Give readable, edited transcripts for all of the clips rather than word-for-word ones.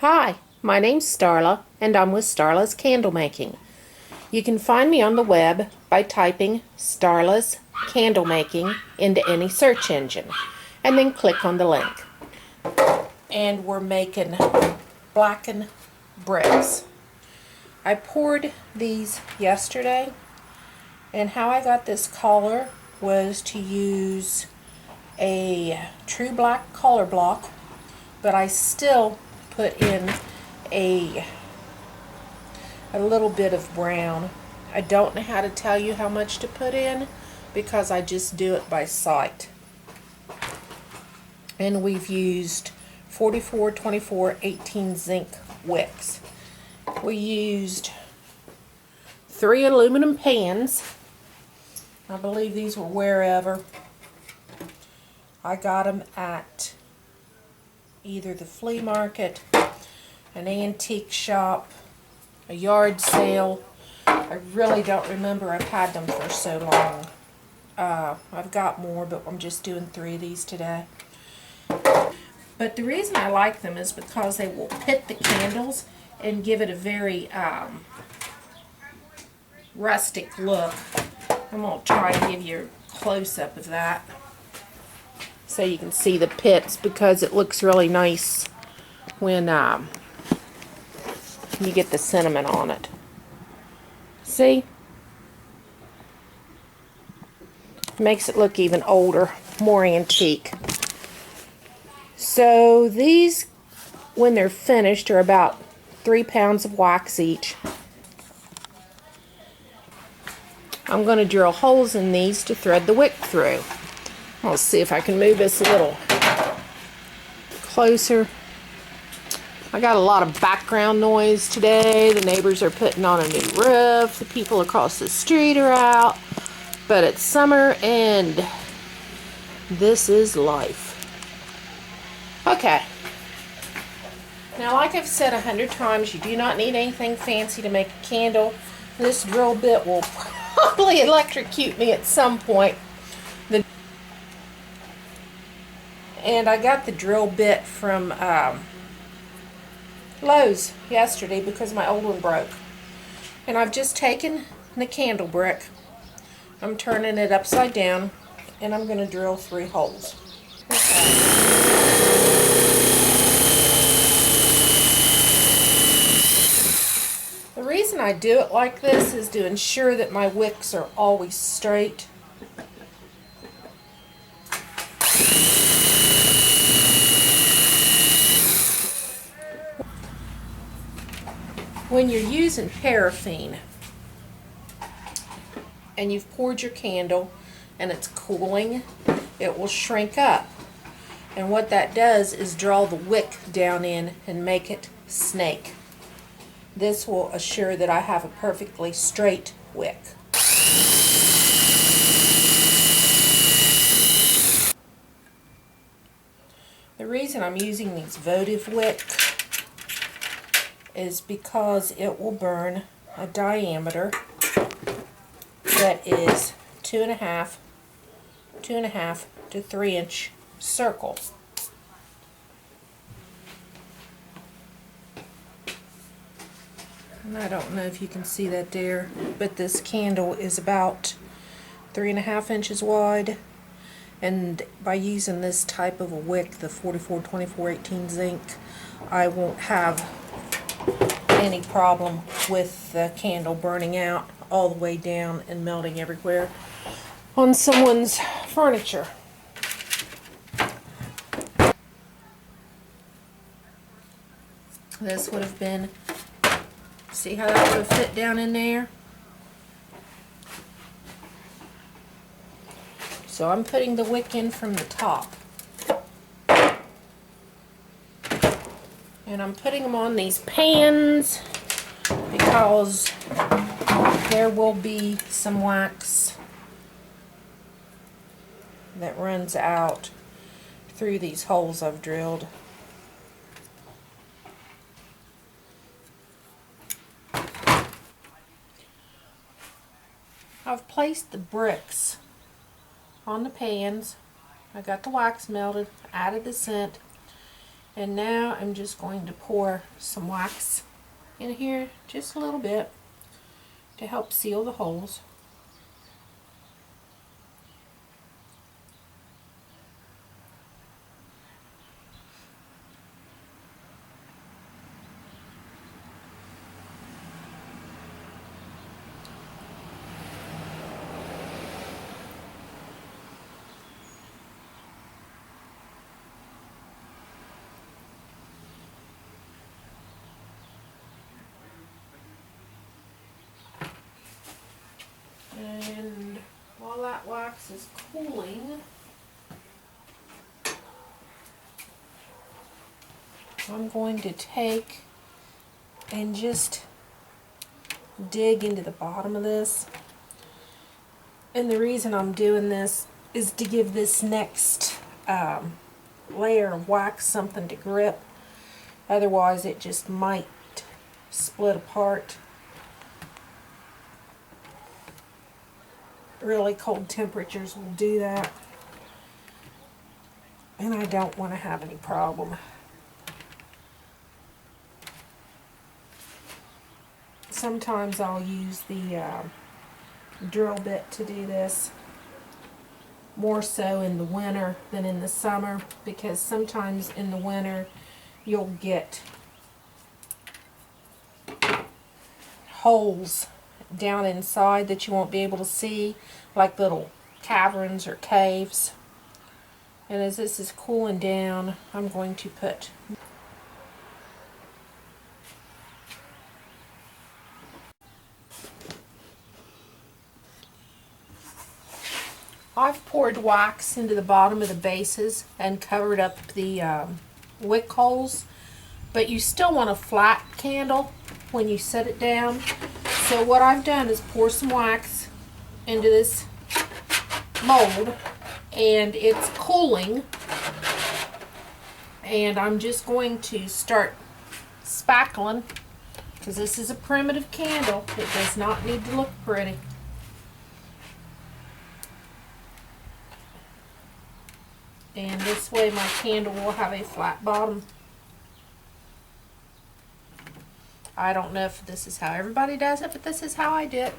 Hi, my name's Starla, and I'm with Starla's Candle Making. You can find me on the web by typing Starla's Candle Making into any search engine, and then click on the link. And we're making Blacken bricks. I poured these yesterday, and how I got this color was to use a true black color block, but I still put in a little bit of brown. I don't know how to tell you how much to put in because I just do it by sight. And we've used 44, 24, 18 zinc wicks. We used 3 aluminum pans. I believe these were wherever. I got them at either the flea market, an antique shop, a yard sale. I really don't remember. I've had them for so long. I've got more, but I'm just doing 3 of these today. But the reason I like them is because they will pit the candles and give it a very rustic look. I'm going to try and give you a close-up of that so you can see the pits, because it looks really nice when you get the cinnamon on it. See? Makes it look even older, more antique. So these, when they're finished, are about 3 pounds of wax each. I'm going to drill holes in these to thread the wick through. I'll see if I can move this a little closer. I got a lot of background noise today. The neighbors are putting on a new roof. The people across the street are out. But it's summer and this is life. Okay. Now, like I've said 100 times, you do not need anything fancy to make a candle. This drill bit will probably electrocute me at some point. And I got the drill bit from Lowe's yesterday because my old one broke. And I've just taken the candle brick, I'm turning it upside down, and I'm going to drill 3 holes. Okay. The reason I do it like this is to ensure that my wicks are always straight. When you're using paraffin and you've poured your candle and it's cooling, it will shrink up. And what that does is draw the wick down in and make it snake. This will assure that I have a perfectly straight wick. The reason I'm using these votive wick is because it will burn a diameter that is 2.5 to 3 inch circle. And I don't know if you can see that there, but this candle is about 3.5 inches wide. And by using this type of a wick, the 44, 24, 18 zinc, I won't have any problem with the candle burning out all the way down and melting everywhere on someone's furniture. This would have been, see how that would have fit down in there? So I'm putting the wick in from the top. And I'm putting them on these pans because there will be some wax that runs out through these holes I've drilled. I've placed the bricks on the pans. I got the wax melted, added the scent, And now I'm just going to pour some wax in here, just a little bit, to help seal the holes. And while that wax is cooling, I'm going to take and just dig into the bottom of this. And the reason I'm doing this is to give this next layer of wax something to grip. Otherwise it just might split apart. Really cold temperatures will do that, and I don't want to have any problem. Sometimes I'll use the drill bit to do this, more so in the winter than in the summer, because sometimes in the winter you'll get holes down inside that you won't be able to see, like little caverns or caves. And as this is cooling down, I'm going to put I've poured wax into the bottom of the bases and covered up the wick holes, but you still want a flat candle when you set it down. So what I've done is pour some wax into this mold, and it's cooling, and I'm just going to start spackling, because this is a primitive candle. It does not need to look pretty. And this way my candle will have a flat bottom. I don't know if this is how everybody does it, but this is how I do it.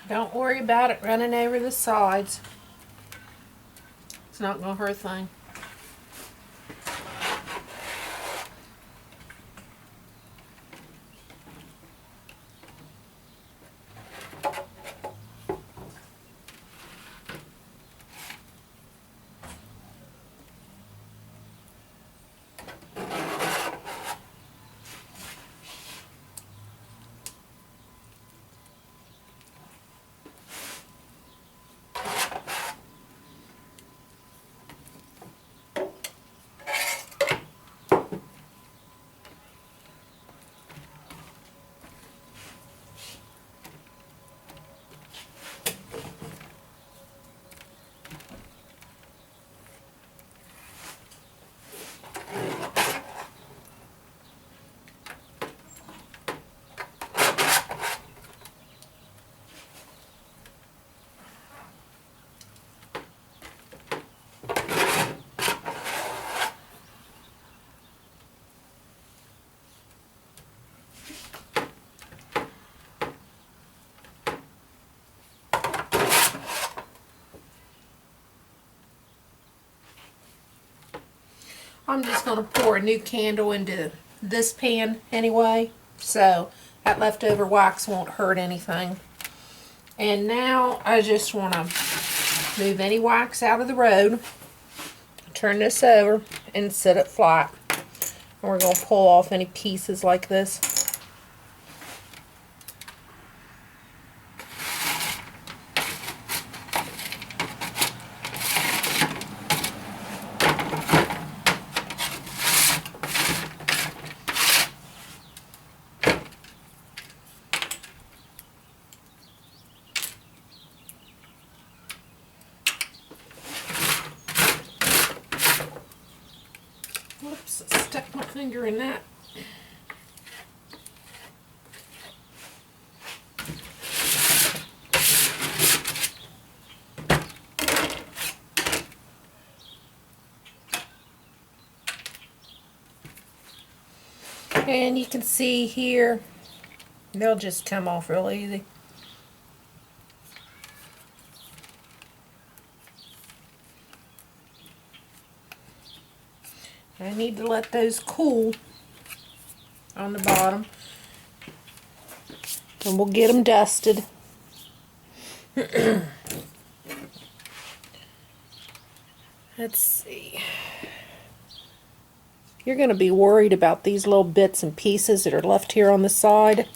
Don't worry about it running over the sides. It's not going to hurt a thing. I'm just going to pour a new candle into this pan anyway, so that leftover wax won't hurt anything. And now I just want to move any wax out of the road, turn this over, and set it flat. And we're going to pull off any pieces like this. Whoops, I stuck my finger in that. And you can see here, they'll just come off real easy. I need to let those cool on the bottom, and we'll get them dusted. Let's see. You're going to be worried about these little bits and pieces that are left here on the side.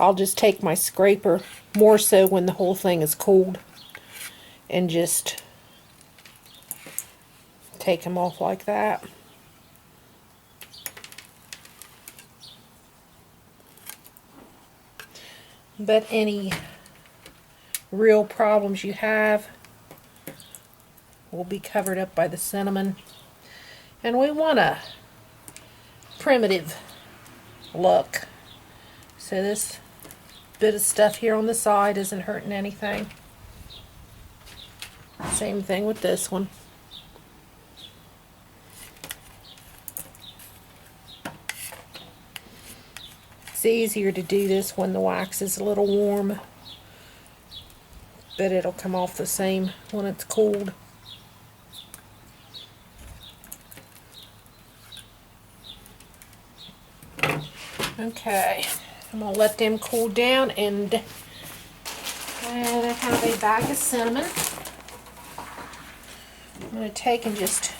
I'll just take my scraper, more so when the whole thing is cooled, and just take them off like that. But any real problems you have will be covered up by the cinnamon. And we want a primitive look. So this bit of stuff here on the side isn't hurting anything. Same thing with this one. It's easier to do this when the wax is a little warm, but it'll come off the same when it's cooled. Okay, I'm going to let them cool down, and I have a bag of cinnamon. I'm going to take and just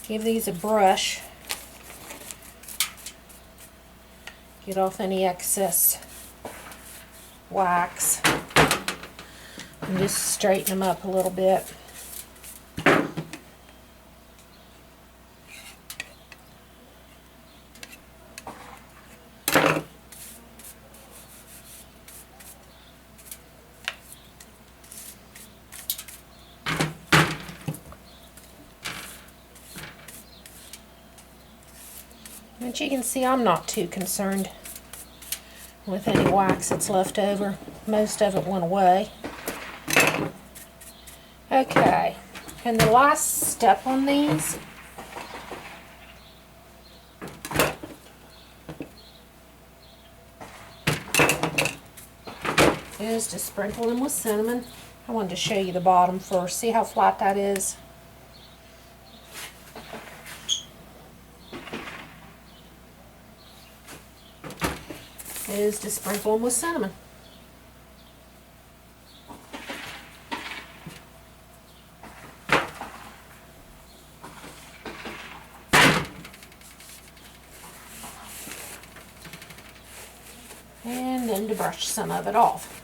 give these a brush. Get off any excess wax. And just straighten them up a little bit. But you can see I'm not too concerned with any wax that's left over. Most of it went away. Okay, and the last step on these is to sprinkle them with cinnamon. I wanted to show you the bottom first. See how flat that is? Is to sprinkle them with cinnamon. And then to brush some of it off.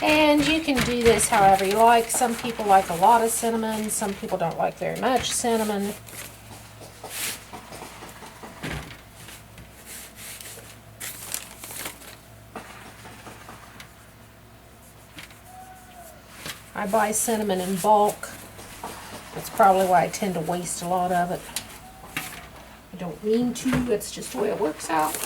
And you can do this however you like. Some people like a lot of cinnamon, some people don't like very much cinnamon. I buy cinnamon in bulk. That's probably why I tend to waste a lot of it. I don't mean to, it's just the way it works out.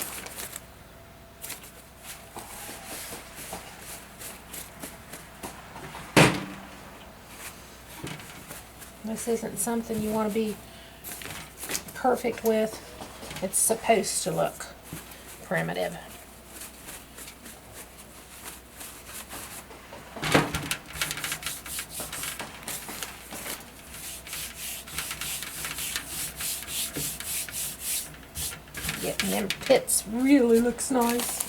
This isn't something you want to be perfect with. It's supposed to look primitive. Getting them pits really looks nice.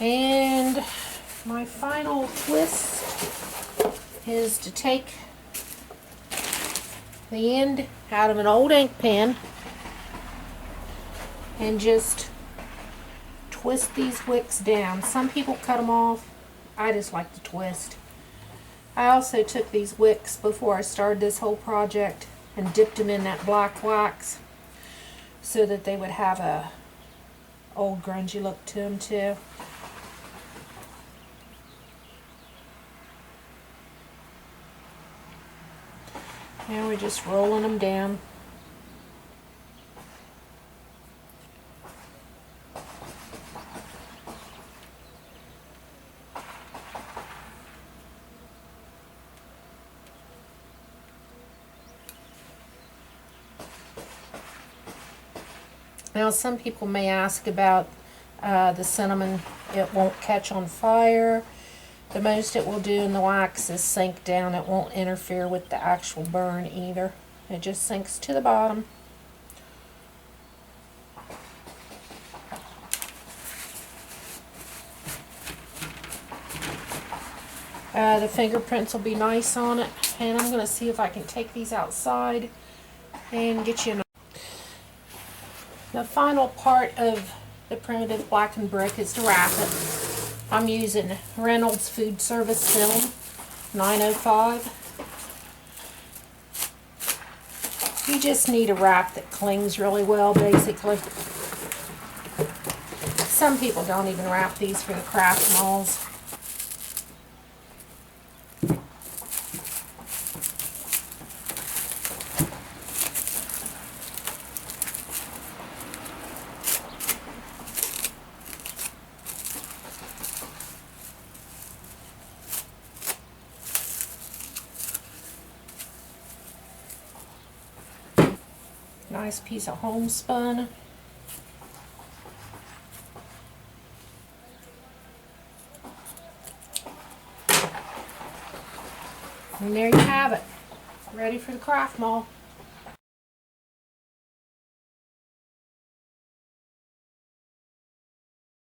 And my final twist is to take the end out of an old ink pen and just twist twist these wicks down. Some people cut them off. I just like to twist. I also took these wicks before I started this whole project and dipped them in that black wax so that they would have a old grungy look to them too. Now we're just rolling them down. Now some people may ask about the cinnamon. It won't catch on fire. The most it will do in the wax is sink down. It won't interfere with the actual burn either. It just sinks to the bottom. The fingerprints will be nice on it, and I'm going to see if I can take these outside and get you the final part of the primitive blackened brick is to wrap it. I'm using Reynolds Food Service film 905. You just need a wrap that clings really well, basically. Some people don't even wrap these for the craft malls. Nice piece of homespun. And there you have it. Ready for the craft mall.